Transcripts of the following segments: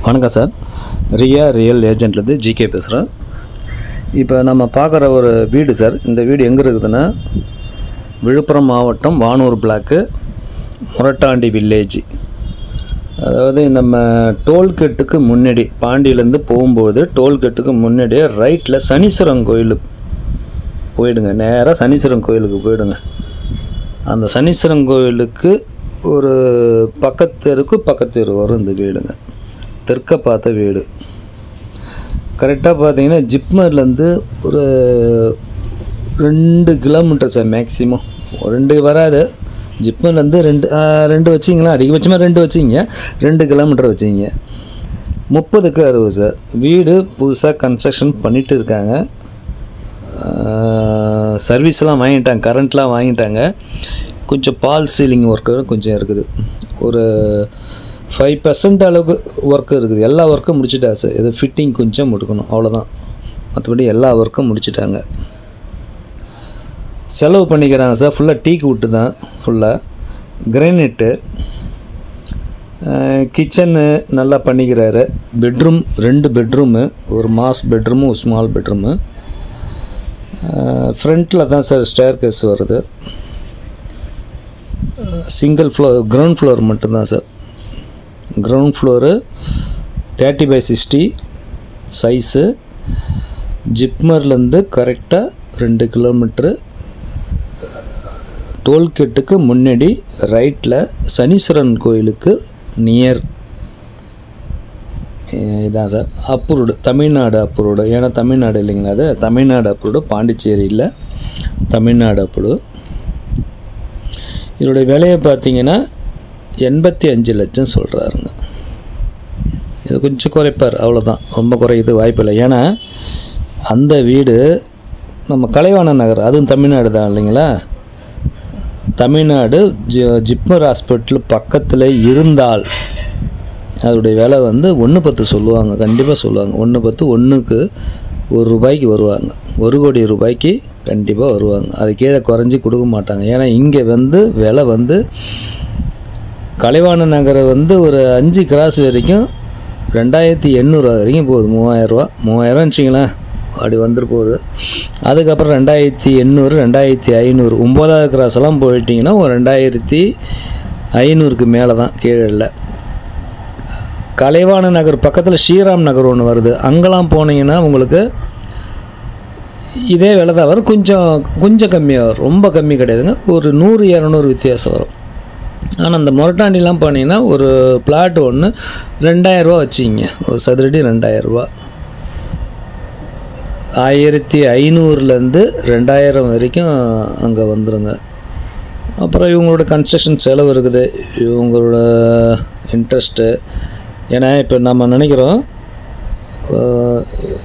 வணக்கம் sir. Real ஏஜென்ட்லேருந்து GK பேசுகிறேன். இப்போ நம்ம பார்க்குற ஒரு வீடு சார். இந்த வீடு எங்கே இருக்குதுன்னா விழுப்புரம் மாவட்டம் வானூர் பிளாக்கு முரட்டாண்டி வில்லேஜ். அதாவது நம்ம டோல்கேட்டுக்கு முன்னாடி பாண்டியிலேருந்து போகும்போது டோல்கேட்டுக்கு முன்னாடியே ரைட்டில் சனீஸ்வரன் கோயில் போயிடுங்க. நேராக சனீஸ்வரன் கோயிலுக்கு போயிடுங்க. அந்த சனீஸ்வரன் கோயிலுக்கு ஒரு பக்கத்து வரும் இந்த வீடுங்க. தெற்க பார்த்த வீடு. கரெக்டாக பார்த்தீங்கன்னா ஜிப்மர்லேருந்து ஒரு 2 கிலோமீட்டர் சார். மேக்ஸிமம் 2 வராது. ஜிப்மர்லேருந்து 2 வச்சிங்களா, அதிகபட்சமாக 2 வச்சிங்க. 2 கிலோமீட்டர் வச்சிங்க. 30க்கு 60 சார். வீடு புதுசாக கன்ஸ்ட்ரக்ஷன் பண்ணிகிட்டு இருக்காங்க. சர்வீஸ்லாம் வாங்கிட்டாங்க, கரண்ட்லாம் வாங்கிட்டாங்க. கொஞ்சம் பால் சீலிங் ஒர்க்கு கொஞ்சம் இருக்குது. ஒரு 5% அளவுக்கு ஒர்க்கு இருக்குது. எல்லா ஒர்க்கும் முடிச்சுட்டாங்க சார். இது ஃபிட்டிங் கொஞ்சம் முடிக்கணும், அவ்வளோதான். மற்றபடி எல்லா ஒர்க்கும் முடிச்சுட்டாங்க. செலவு பண்ணிக்கிறாங்க சார். ஃபுல்லாக டீக் வுட்டு தான், ஃபுல்லாக கிரானைட்டு. கிச்சனு நல்லா பண்ணிக்கிறாரு. பெட்ரூம் 2 பெட்ரூமு, ஒரு மாஸ் பெட்ரூமு, ஒரு ஸ்மால் பெட்ரூமு. ஃப்ரண்ட்டில் தான் சார் ஸ்டேர் கேஸ் வருது. சிங்கிள் ஃப்ளோர், கிரவுண்ட் ஃப்ளோர் மட்டும்தான் சார். Ground floor 30/60 size. ஜிப்மர்லேருந்து கரெக்டாக 2 கிலோமீட்ரு. டோல்கேட்டுக்கு முன்னாடி ரைட்டில் சனீஸ்வரன் கோயிலுக்கு நியர். இதான் சார். Approved, Tamil Nadu approved. ஏன்னா தமிழ்நாடு இல்லைங்களா, அது தமிழ்நாடு அப்ரூவ்டு, பாண்டிச்சேரி இல்லை, தமிழ்நாடு அப்ரூவ்டு. இதோடைய விலையை பார்த்தீங்கன்னா 85 லட்சம் சொல்கிறாருங்க. இது கொஞ்சம் குறைப்பார், அவ்வளோதான். ரொம்ப குறையுது வாய்ப்பில்லை. ஏன்னா அந்த வீடு நம்ம கலைவாணன் நகர், அதுவும் தமிழ்நாடு தான் இல்லைங்களா. தமிழ்நாடு ஜிப்மர் ஹாஸ்பிட்டல் பக்கத்தில் இருந்தால் அதோடைய விலை வந்து 1.10 சொல்லுவாங்க. கண்டிப்பாக சொல்லுவாங்க. 1.10, 1க்கு ₹1 வருவாங்க. 1 கோடி ரூபாய்க்கு கண்டிப்பாக வருவாங்க. அது கீழே குறைஞ்சி கொடுக்க மாட்டாங்க. ஏன்னா இங்கே வந்து விலை வந்து கலைவாண நகரை வந்து ஒரு 5 கிராஸ் வரைக்கும் 2800 வரைக்கும் போகுது. 3000 வச்சிங்களேன், அப்படி வந்துட்டு போகுது. அதுக்கப்புறம் 2800, 2500, 9வது கிராஸ் எல்லாம் போயிட்டிங்கன்னா ஒரு 2500க்கு மேலே தான், கீழே இல்லை. கலைவாண நகர் பக்கத்தில் ஸ்ரீராம் நகர் ஒன்று வருது. அங்கெல்லாம் போனீங்கன்னா உங்களுக்கு இதே விலை தான் வரும். கொஞ்சம் கம்மியாக வரும். ரொம்ப கம்மி கிடையாதுங்க. ஒரு 100-200 வித்தியாசம் வரும். ஆனால் அந்த முரட்டாண்டிலாம் போனீங்கன்னா ஒரு பிளாட் ஒன்று 2000 வச்சிங்க. ஒரு சதுரடி 2000. 1500லேருந்து 2000 வரைக்கும் அங்கே வந்துடுங்க. அப்புறம் இவங்களோட கன்ஸ்ட்ரக்ஷன் செலவு இருக்குது, இவங்களோட இன்ட்ரெஸ்ட்டு. ஏன்னா இப்போ நம்ம நினைக்கிறோம்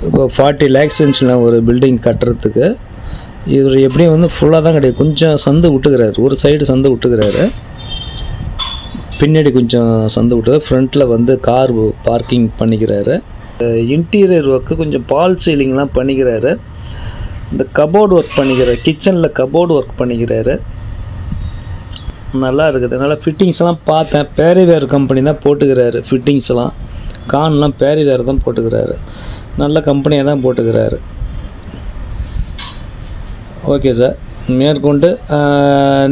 இப்போ 40 lakhs ஒரு பில்டிங் கட்டுறதுக்கு. இவர் எப்படியும் வந்து ஃபுல்லாக தான் கிடையாது. கொஞ்சம் சந்து விட்டுக்கிறாரு, ஒரு சைடு சந்து விட்டுக்கிறாரு, பின்னாடி கொஞ்சம் சந்து விட்டு ஃப்ரண்ட்டில் வந்து கார் பார்க்கிங் பண்ணிக்கிறாரு. இன்டீரியர் ஒர்க்கு கொஞ்சம் பால் சீலிங்லாம் பண்ணிக்கிறாரு. இந்த கபோர்டு ஒர்க் பண்ணிக்கிறாரு. கிச்சனில் கபோர்டு ஒர்க் பண்ணிக்கிறாரு. நல்லா இருக்குது. அதனால் ஃபிட்டிங்ஸ்லாம் பார்த்தேன். பேரிவேர் கம்பெனி தான் போட்டுக்கிறாரு. ஃபிட்டிங்ஸ்லாம் கான்லாம் பேரிவேர் தான் போட்டுக்கிறாரு. நல்ல கம்பெனியாக தான் போட்டுக்கிறாரு. Okay sir. மேற்கொண்டு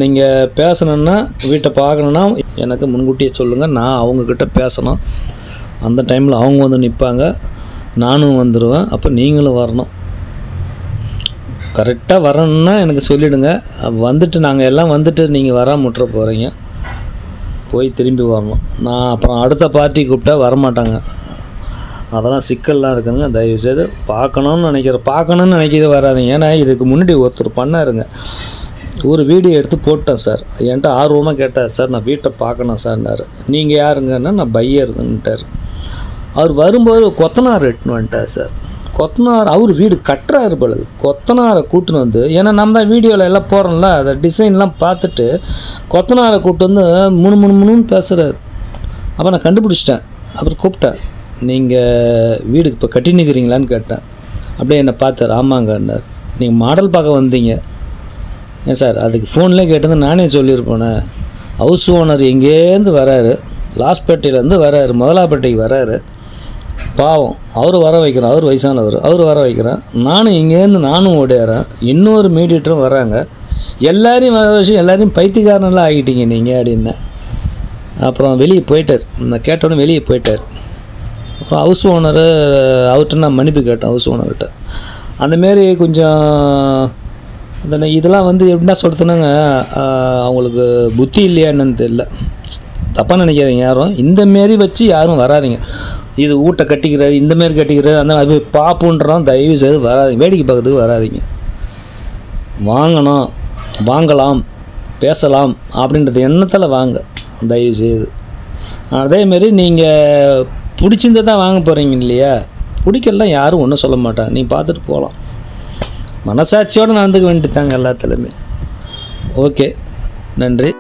நீங்கள் பேசணுன்னா, வீட்டை பார்க்கணுன்னா எனக்கு முன்கூட்டியே சொல்லுங்கள். நான் அவங்கக்கிட்ட பேசணும். அந்த டைமில் அவங்க வந்து நிற்பாங்க, நானும் வந்துடுவேன். அப்போ நீங்களும் வரணும். கரெக்டாக வரணுன்னா எனக்கு சொல்லிவிடுங்க. வந்துட்டு நாங்கள் எல்லாம் வந்துட்டு நீங்கள் வராமல் விட்டுற போகிறீங்க. போய் திரும்பி வரணும். நான் அப்புறம் அடுத்த பார்ட்டி கூப்பிட்டா வரமாட்டாங்க. அதெல்லாம் சிக்கல்லாம் இருக்குதுங்க. தயவுசெய்து பார்க்கணுன்னு நினைக்கிறது வராதிங்க. ஏன்னா இதுக்கு முன்னாடி ஒருத்தர் பண்ணாருங்க. ஒரு வீடியோ எடுத்து போட்டேன் சார். என்கிட்ட ஆர்வமாக கேட்டார், சார் நான் வீட்டை பார்க்கணும் சார்னார். நீங்கள் யாருங்கன்னா, நான் பையருங்கன்ட்டார். அவர் வரும்போது கொத்தனார் எட்டுன்னு வந்துட்டார் சார். கொத்தனார் அவர் வீடு கட்டுறாரு பழகு. கொத்தனாரை கூட்டுன்னு வந்து, ஏன்னா நம்ம தான் வீடியோவில் எல்லாம் போகிறோம்ல, அதை டிசைன்லாம் பார்த்துட்டு கொத்தனாரை கூப்பிட்டு வந்து முணுன்னு பேசுகிறார். அப்போ நான் கண்டுபிடிச்சிட்டேன். அப்புறம் கூப்பிட்டேன், நீங்கள் வீடுக்கு இப்போ கட்டினுக்கிறீங்களான்னு கேட்டேன். அப்படியே என்னை பார்த்தார். ஆமாங்கன்னார். நீங்கள் மாடல் பார்க்க வந்தீங்க. ஏன் சார், அதுக்கு ஃபோன்லேயே கேட்டது நானே சொல்லியிருப்பேனே. ஹவுஸ் ஓனர் எங்கேருந்து வராரு, லாஸ்பேட்டையிலேருந்து வராரு, முதலாப்பேட்டைக்கு வராரு. பாவம் அவர் வர வைக்கிறேன், அவர் வயசானவர், அவர் வர வைக்கிறேன். நானும் ஓடியாரேன். இன்னொரு மீடியேட்டரும் வராங்க. எல்லாரையும் வர வச்சு எல்லாரையும் பைத்தியக்காரனெல்லாம் ஆகிட்டீங்க நீங்கள் அப்படின்னேன். அப்புறம் வெளியே போயிட்டார். நான் கேட்டோன்னே வெளியே போயிட்டார். அப்புறம் ஹவுஸ் ஓனரு அவர்கிட்ட நான் மன்னிப்பு கேட்டேன். ஹவுஸ் ஓனர்கிட்ட அந்தமாரி கொஞ்சம் இதெல்லாம் எப்படின்னா சொல்கிறதுனாங்க, அவங்களுக்கு புத்தி இல்லையா என்னன்னு தெரியல. தப்பாக நினைக்காதீங்க யாரும். இந்தமாரி வச்சு யாரும் வராதிங்க. இது வீட்டை கட்டிக்கிறது, இந்தமாரி கட்டிக்கிறது, அந்த அது பாப்புன்றோம். தயவு செய்து வராதிங்க, வேடிக்கை பார்க்கறதுக்கு வராதிங்க. வாங்கலாம், பேசலாம் அப்படின்றது எண்ணத்தில் வாங்க தயவு செய்து. அதேமாரி நீங்கள் பிடிச்சிருந்தா தான் வாங்க போகிறீங்க இல்லையா? பிடிக்கலாம் யாரும் ஒன்றும் சொல்ல மாட்டாங்க. நீ பார்த்துட்டு போகலாம். மனசாட்சியோடு நடந்துக்க வேண்டியதாங்க எல்லாத்துலேயுமே. ஓகே, நன்றி.